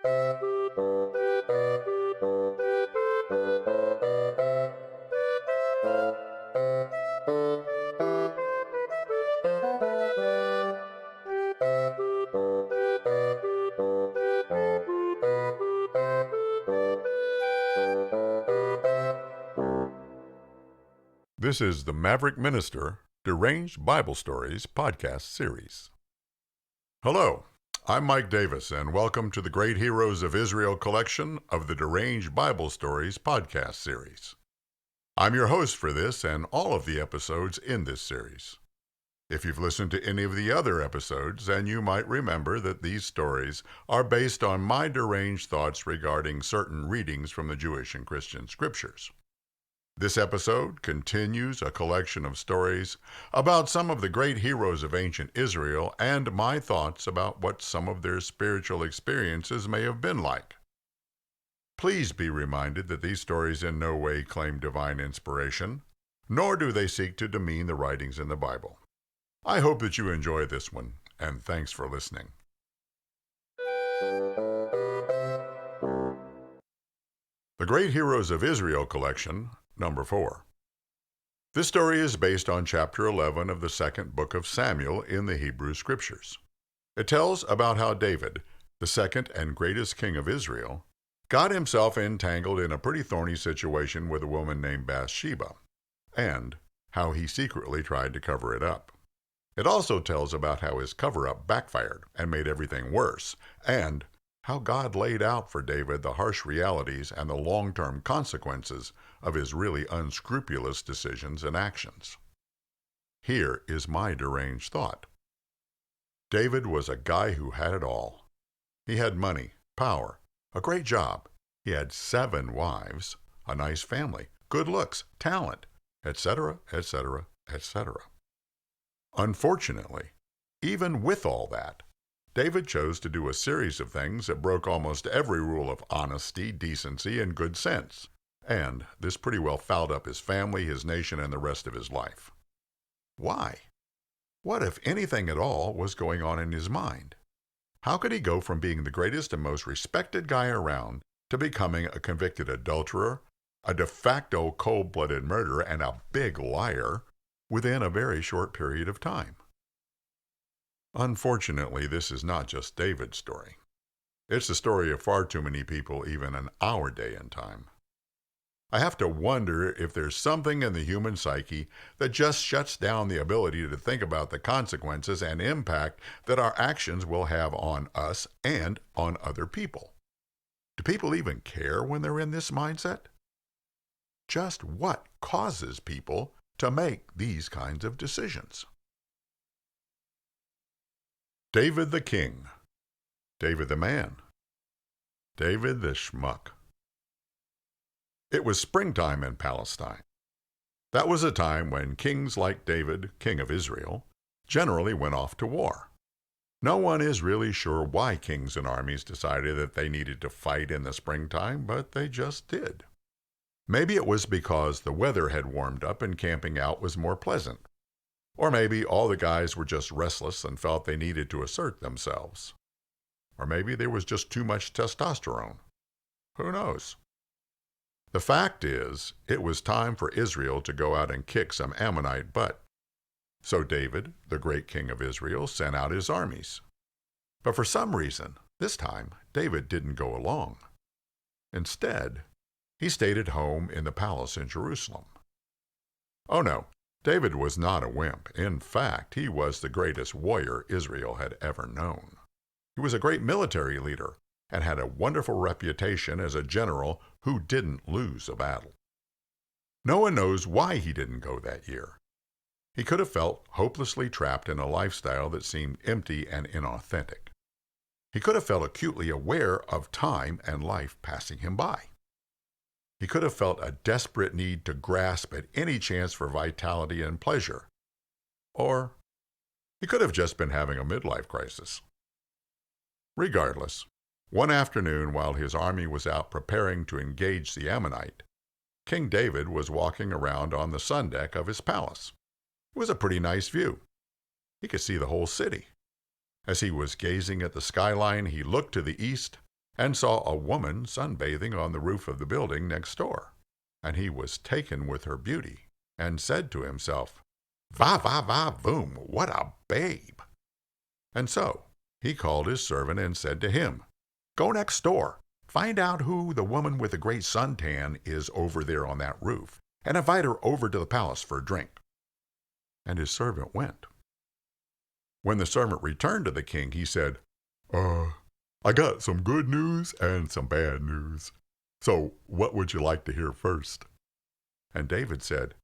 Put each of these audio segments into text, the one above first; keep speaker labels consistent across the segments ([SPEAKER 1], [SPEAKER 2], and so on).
[SPEAKER 1] This is the Maverick Minister Deranged Bible Stories podcast series. Hello, I'm Mike Davis, and welcome to the Great Heroes of Israel collection of the Deranged Bible Stories podcast series. I'm your host for this and all of the episodes in this series. If you've listened to any of the other episodes, then you might remember that these stories are based on my deranged thoughts regarding certain readings from the Jewish and Christian scriptures. This episode continues a collection of stories about some of the great heroes of ancient Israel and my thoughts about what some of their spiritual experiences may have been like. Please be reminded that these stories in no way claim divine inspiration, nor do they seek to demean the writings in the Bible. I hope that you enjoy this one, and thanks for listening. The Great Heroes of Israel collection, Number 4. This story is based on chapter 11 of the second book of Samuel in the Hebrew Scriptures. It tells about how David, the second and greatest king of Israel, got himself entangled in a pretty thorny situation with a woman named Bathsheba, and how he secretly tried to cover it up. It also tells about how his cover-up backfired and made everything worse, and how God laid out for David the harsh realities and the long-term consequences of his really unscrupulous decisions and actions. Here is my deranged thought. David was a guy who had it all. He had money, power, a great job. He had 7 wives, a nice family, good looks, talent, etc., etc., etc. Unfortunately, even with all that, David chose to do a series of things that broke almost every rule of honesty, decency, and good sense, and this pretty well fouled up his family, his nation, and the rest of his life. Why? What, if anything at all, was going on in his mind? How could he go from being the greatest and most respected guy around to becoming a convicted adulterer, a de facto cold-blooded murderer, and a big liar within a very short period of time? Unfortunately, this is not just David's story. It's the story of far too many people even in our day and time. I have to wonder if there's something in the human psyche that just shuts down the ability to think about the consequences and impact that our actions will have on us and on other people. Do people even care when they're in this mindset? Just what causes people to make these kinds of decisions? David the king, David the man, David the Schmuck. It was springtime in Palestine. That was a time when kings like David, king of Israel, generally went off to war. No one is really sure why kings and armies decided that they needed to fight in the springtime, but they just did. Maybe it was because the weather had warmed up and camping out was more pleasant. Or maybe all the guys were just restless and felt they needed to assert themselves. Or maybe there was just too much testosterone. Who knows? The fact is, it was time for Israel to go out and kick some Ammonite butt. So David, the great king of Israel, sent out his armies. But for some reason, this time, David didn't go along. Instead, he stayed at home in the palace in Jerusalem. Oh no. David was not a wimp. In fact, he was the greatest warrior Israel had ever known. He was a great military leader and had a wonderful reputation as a general who didn't lose a battle. No one knows why he didn't go that year. He could have felt hopelessly trapped in a lifestyle that seemed empty and inauthentic. He could have felt acutely aware of time and life passing him by. He could have felt a desperate need to grasp at any chance for vitality and pleasure. Or he could have just been having a midlife crisis. Regardless, one afternoon while his army was out preparing to engage the Ammonite, King David was walking around on the sun deck of his palace. It was a pretty nice view. He could see the whole city. As he was gazing at the skyline, he looked to the east and saw a woman sunbathing on the roof of the building next door. And he was taken with her beauty, and said to himself, "Va, va, va, voom, what a babe!" And so he called his servant and said to him, "Go next door, find out who the woman with the great suntan is over there on that roof, and invite her over to the palace for a drink." And his servant went. When the servant returned to the king, he said, I got some good news and some bad news. So what would you like to hear first?" And David said,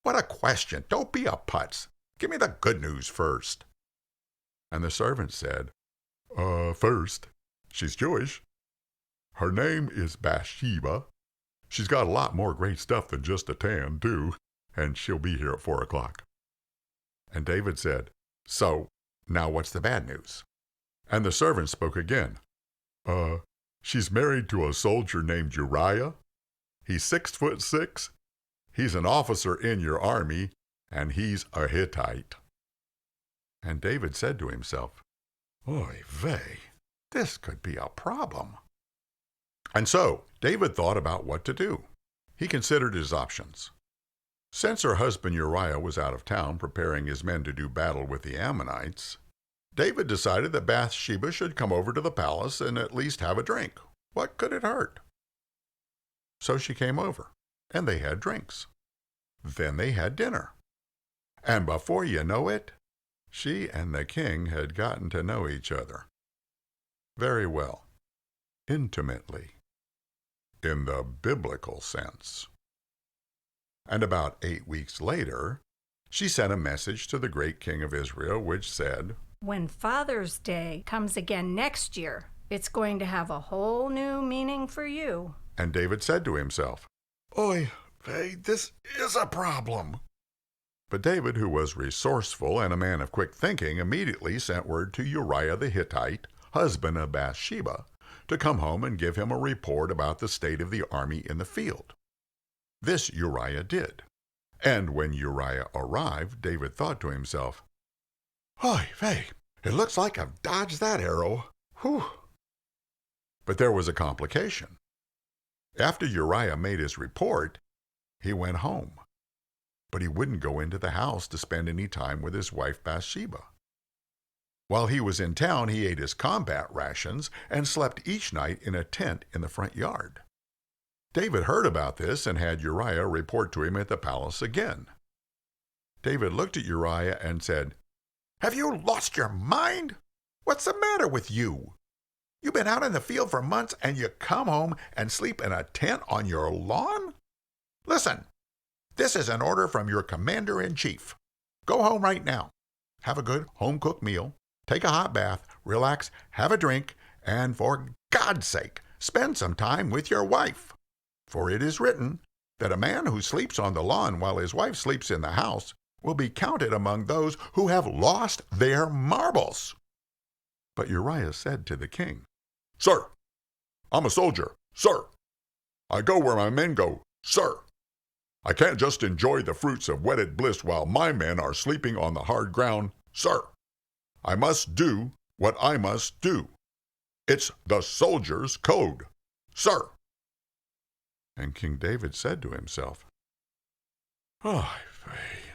[SPEAKER 1] "What a question! Don't be a putz. Give me the good news first." And the servant said, First, she's Jewish. Her name is Bathsheba. She's got a lot more great stuff than just a tan, too, and she'll be here at 4 o'clock. And David said, "So, now what's the bad news?" And the servant spoke again. She's married to a soldier named Uriah. He's 6'6". He's an officer in your army, and he's a Hittite." And David said to himself, "Oy vey, this could be a problem." And so David thought about what to do. He considered his options. Since her husband Uriah was out of town preparing his men to do battle with the Ammonites, David decided that Bathsheba should come over to the palace and at least have a drink. What could it hurt? So she came over, and they had drinks. Then they had dinner. And before you know it, she and the king had gotten to know each other very well, intimately, in the biblical sense. And about 8 weeks later, she sent a message to the great king of Israel, which said,
[SPEAKER 2] "When Father's Day comes again next year, it's going to have a whole new meaning for you."
[SPEAKER 1] And David said to himself, "Oy vey, this is a problem." But David, who was resourceful and a man of quick thinking, immediately sent word to Uriah the Hittite, husband of Bathsheba, to come home and give him a report about the state of the army in the field. This Uriah did. And when Uriah arrived, David thought to himself, "Oy vey, it looks like I've dodged that arrow. Whew." But there was a complication. After Uriah made his report, he went home. But he wouldn't go into the house to spend any time with his wife Bathsheba. While he was in town, he ate his combat rations and slept each night in a tent in the front yard. David heard about this and had Uriah report to him at the palace again. David looked at Uriah and said, "Have you lost your mind? What's the matter with you? You've been out in the field for months and you come home and sleep in a tent on your lawn? Listen, this is an order from your commander-in-chief. Go home right now. Have a good home-cooked meal. Take a hot bath, relax, have a drink, and for God's sake, spend some time with your wife. For it is written that a man who sleeps on the lawn while his wife sleeps in the house will be counted among those who have lost their marbles." But Uriah said to the king, "Sir, I'm a soldier, sir. I go where my men go, sir. I can't just enjoy the fruits of wedded bliss while my men are sleeping on the hard ground, sir. I must do what I must do. It's the soldier's code, sir." And King David said to himself, "Oy vey."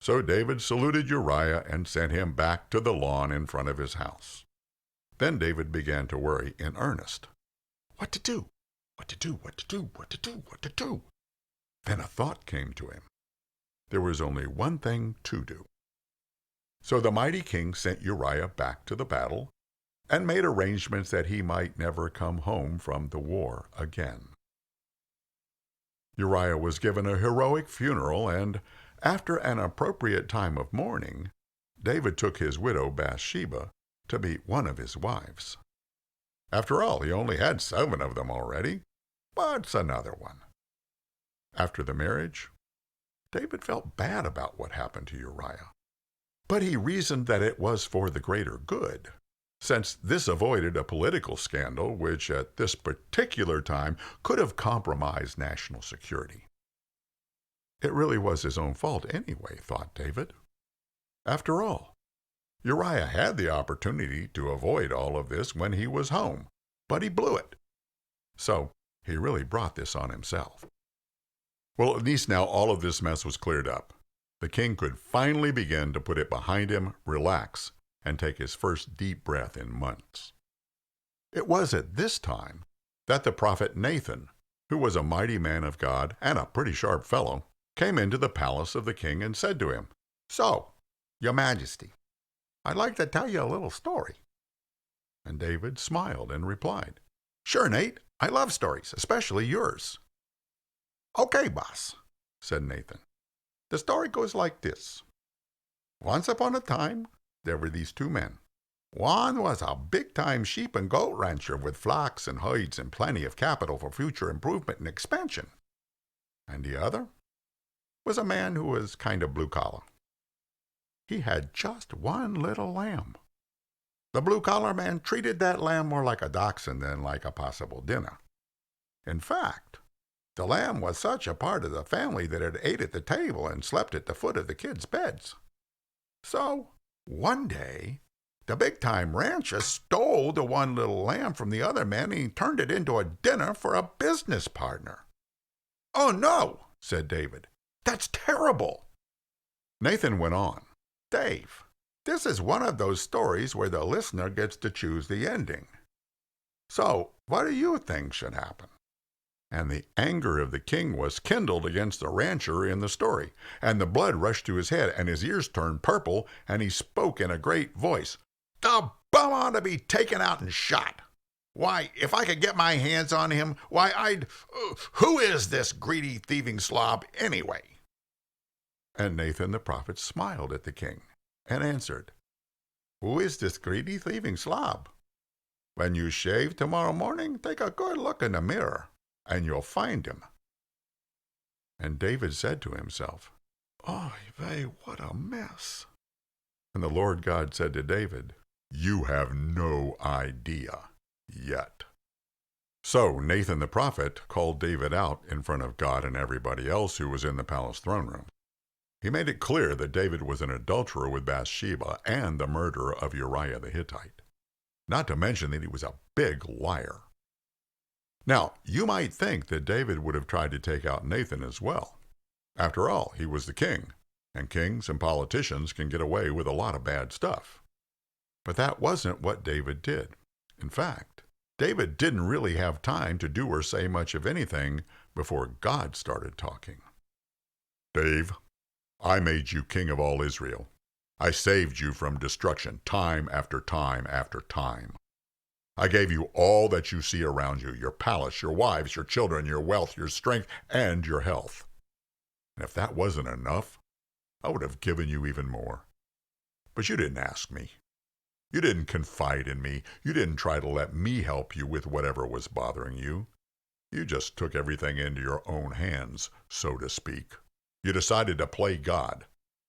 [SPEAKER 1] So David saluted Uriah and sent him back to the lawn in front of his house. Then David began to worry in earnest. What to do? What to do? What to do? What to do? What to do? Then a thought came to him. There was only one thing to do. So the mighty king sent Uriah back to the battle and made arrangements that he might never come home from the war again. Uriah was given a heroic funeral, and after an appropriate time of mourning, David took his widow Bathsheba to be one of his wives. After all, he only had 7 of them already. What's another one? After the marriage, David felt bad about what happened to Uriah. But he reasoned that it was for the greater good, since this avoided a political scandal which at this particular time could have compromised national security. It really was his own fault anyway, thought David. After all, Uriah had the opportunity to avoid all of this when he was home, but he blew it. So he really brought this on himself. Well, at least now all of this mess was cleared up. The king could finally begin to put it behind him, relax, and take his first deep breath in months. It was at this time that the prophet Nathan, who was a mighty man of God and a pretty sharp fellow, came into the palace of the king and said to him, "So, your majesty, I'd like to tell you a little story." And David smiled and replied, "Sure, Nate, I love stories, especially yours." "Okay, boss," said Nathan. "The story goes like this. Once upon a time, there were these two men. One was a big-time sheep and goat rancher with flocks and herds and plenty of capital for future improvement and expansion. And the other was a man who was kind of blue-collar. He had just one little lamb. The blue-collar man treated that lamb more like a dachshund than like a possible dinner. In fact, the lamb was such a part of the family that it ate at the table and slept at the foot of the kids' beds. So, one day, the big-time rancher stole the one little lamb from the other man and he turned it into a dinner for a business partner." "Oh, no," said David. "That's terrible." Nathan went on, "Dave, this is one of those stories where the listener gets to choose the ending. So, what do you think should happen?" And the anger of the king was kindled against the rancher in the story, and the blood rushed to his head, and his ears turned purple, and he spoke in a great voice. "The bum ought to be taken out and shot. Why, if I could get my hands on him, why, I'd... who is this greedy, thieving slob anyway?" And Nathan the prophet smiled at the king and answered, "Who is this greedy, thieving slob? When you shave tomorrow morning, take a good look in the mirror, and you'll find him." And David said to himself, "Oy vey, what a mess." And the Lord God said to David, "You have no idea yet." So Nathan the prophet called David out in front of God and everybody else who was in the palace throne room. He made it clear that David was an adulterer with Bathsheba and the murderer of Uriah the Hittite, not to mention that he was a big liar. Now, you might think that David would have tried to take out Nathan as well. After all, he was the king, and kings and politicians can get away with a lot of bad stuff. But that wasn't what David did. In fact, David didn't really have time to do or say much of anything before God started talking. "Dave, I made you king of all Israel. I saved you from destruction time after time after time. I gave you all that you see around you, your palace, your wives, your children, your wealth, your strength, and your health. And if that wasn't enough, I would have given you even more. But you didn't ask me. You didn't confide in me. You didn't try to let me help you with whatever was bothering you. You just took everything into your own hands, so to speak. You decided to play God.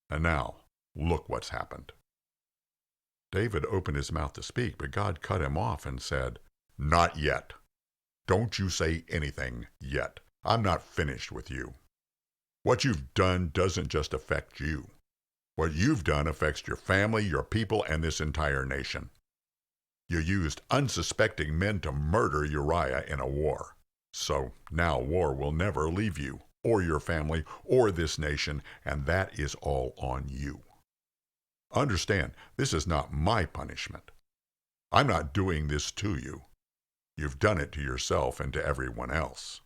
[SPEAKER 1] And now, look what's happened." David opened his mouth to speak, but God cut him off and said, "Not yet. Don't you say anything yet. I'm not finished with you. What you've done doesn't just affect you. What you've done affects your family, your people, and this entire nation. You used unsuspecting men to murder Uriah in a war. So now war will never leave you, or your family, or this nation, and that is all on you. Understand, this is not my punishment. I'm not doing this to you. You've done it to yourself and to everyone else.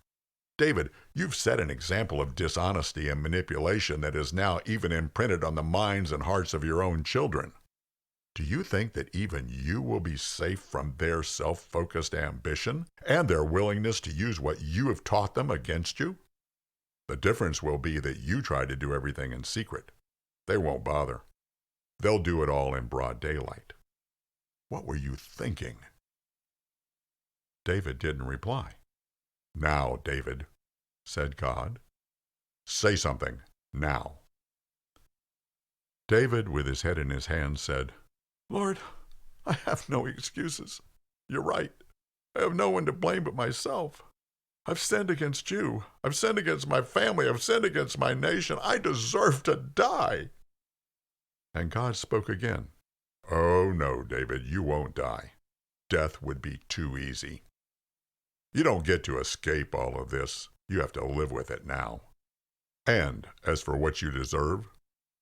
[SPEAKER 1] David, you've set an example of dishonesty and manipulation that is now even imprinted on the minds and hearts of your own children. Do you think that even you will be safe from their self-focused ambition and their willingness to use what you have taught them against you? The difference will be that you try to do everything in secret. They won't bother. They'll do it all in broad daylight. What were you thinking?" David didn't reply. "Now, David," said God, "say something now." David, with his head in his hands, said, "Lord, I have no excuses. You're right. I have no one to blame but myself. I've sinned against you. I've sinned against my family. I've sinned against my nation. I deserve to die." And God spoke again. "Oh, no, David, you won't die. death would be too easy. You don't get to escape all of this. You have to live with it now. And as for what you deserve,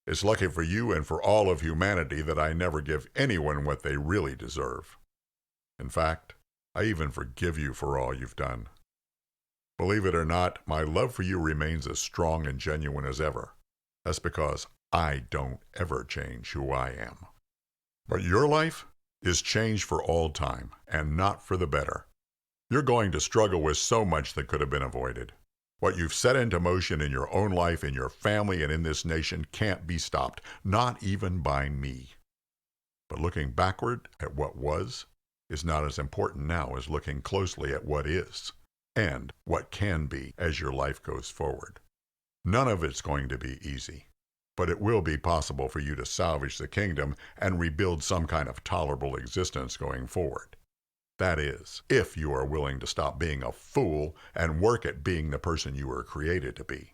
[SPEAKER 1] it's lucky for you and for all of humanity that I never give anyone what they really deserve. In fact, I even forgive you for all you've done. Believe it or not, my love for you remains as strong and genuine as ever. That's because I don't ever change who I am. But your life is changed for all time, and not for the better. You're going to struggle with so much that could have been avoided. What you've set into motion in your own life, in your family, and in this nation can't be stopped, not even by me. But looking backward at what was is not as important now as looking closely at what is and what can be as your life goes forward. None of it's going to be easy, but it will be possible for you to salvage the kingdom and rebuild some kind of tolerable existence going forward. That is, if you are willing to stop being a fool and work at being the person you were created to be.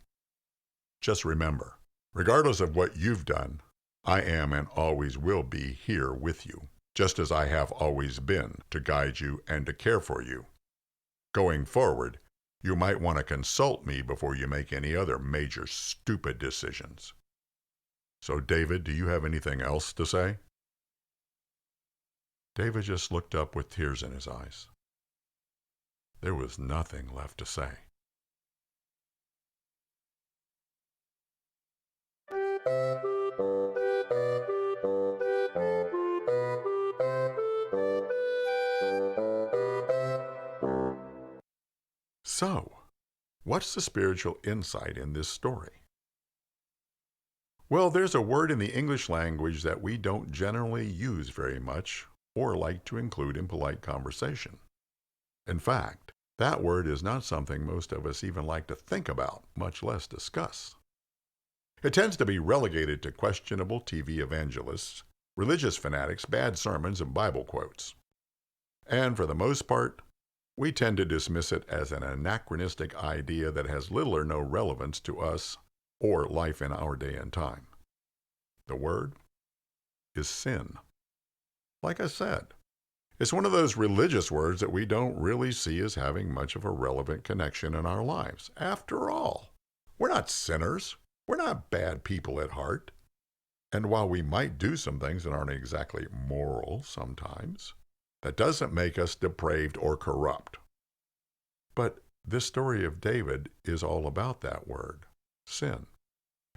[SPEAKER 1] Just remember, regardless of what you've done, I am and always will be here with you, just as I have always been, to guide you and to care for you. Going forward, you might want to consult me before you make any other major stupid decisions. So, David, do you have anything else to say? David just looked up with tears in his eyes. There was nothing left to say. So, what's the spiritual insight in this story? Well, there's a word in the English language that we don't generally use very much or like to include in polite conversation. In fact, that word is not something most of us even like to think about, much less discuss. It tends to be relegated to questionable TV evangelists, religious fanatics, bad sermons, and Bible quotes. And for the most part, we tend to dismiss it as an anachronistic idea that has little or no relevance to us or life in our day and time. The word is sin. Like I said, it's one of those religious words that we don't really see as having much of a relevant connection in our lives. After all, we're not sinners. We're not bad people at heart. And while we might do some things that aren't exactly moral sometimes, that doesn't make us depraved or corrupt. But this story of David is all about that word, sin.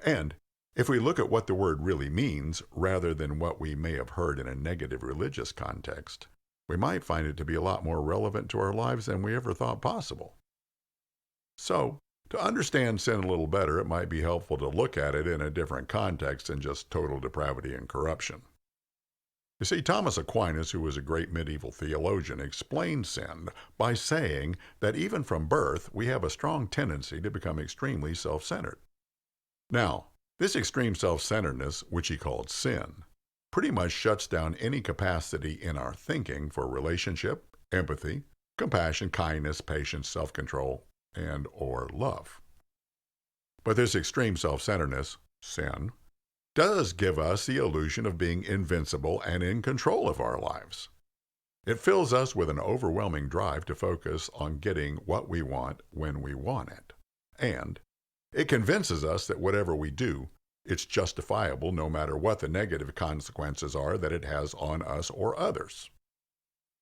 [SPEAKER 1] And if we look at what the word really means, rather than what we may have heard in a negative religious context, we might find it to be a lot more relevant to our lives than we ever thought possible. So, to understand sin a little better, it might be helpful to look at it in a different context than just total depravity and corruption. You see, Thomas Aquinas, who was a great medieval theologian, explained sin by saying that even from birth, we have a strong tendency to become extremely self-centered. Now, this extreme self-centeredness, which he called sin, pretty much shuts down any capacity in our thinking for relationship, empathy, compassion, kindness, patience, self-control, and or love. But this extreme self-centeredness, sin, does give us the illusion of being invincible and in control of our lives. It fills us with an overwhelming drive to focus on getting what we want when we want it. And it convinces us that whatever we do, it's justifiable no matter what the negative consequences are that it has on us or others.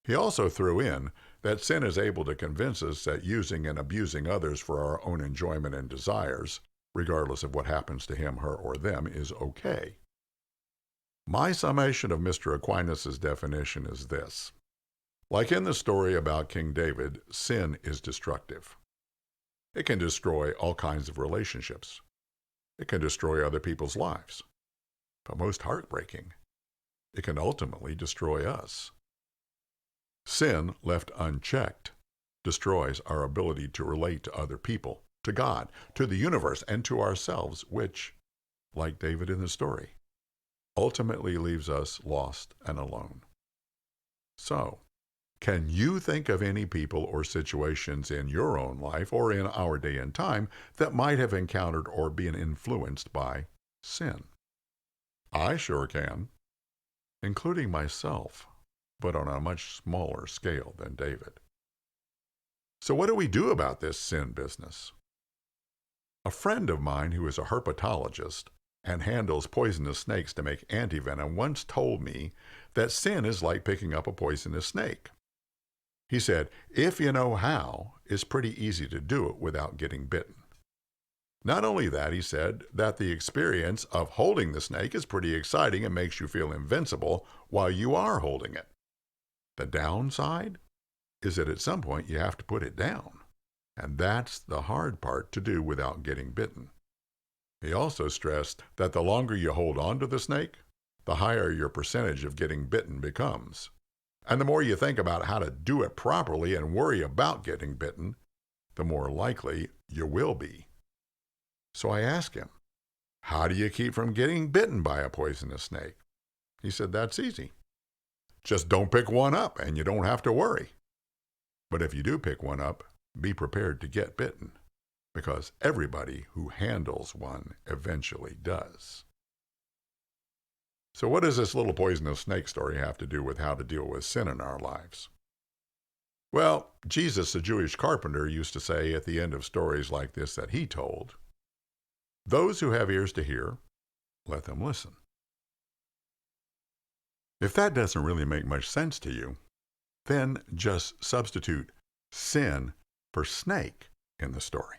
[SPEAKER 1] He also threw in that sin is able to convince us that using and abusing others for our own enjoyment and desires, regardless of what happens to him, her, or them, is okay. My summation of Mr. Aquinas' definition is this. Like in the story about King David, sin is destructive. It can destroy all kinds of relationships. It can destroy other people's lives. But most heartbreaking, it can ultimately destroy us. Sin, left unchecked, destroys our ability to relate to other people, to God, to the universe, and to ourselves, which, like David in the story, ultimately leaves us lost and alone. So, can you think of any people or situations in your own life or in our day and time that might have encountered or been influenced by sin? I sure can, including myself. but on a much smaller scale than David. So what do we do about this sin business? A friend of mine who is a herpetologist and handles poisonous snakes to make antivenom once told me that sin is like picking up a poisonous snake. He said, if you know how, it's pretty easy to do it without getting bitten. Not only that, he said, that the experience of holding the snake is pretty exciting and makes you feel invincible while you are holding it. The downside is that at some point you have to put it down, and that's the hard part to do without getting bitten. He also stressed that the longer you hold on to the snake, the higher your percentage of getting bitten becomes. And the more you think about how to do it properly and worry about getting bitten, the more likely you will be. So I asked him, how do you keep from getting bitten by a poisonous snake? He said, that's easy. Just don't pick one up and you don't have to worry. But if you do pick one up, be prepared to get bitten, because everybody who handles one eventually does. So what does this little poisonous snake story have to do with how to deal with sin in our lives? Well, Jesus, the Jewish carpenter, used to say at the end of stories like this that he told, those who have ears to hear, let them listen. If that doesn't really make much sense to you, then just substitute sin for snake in the story.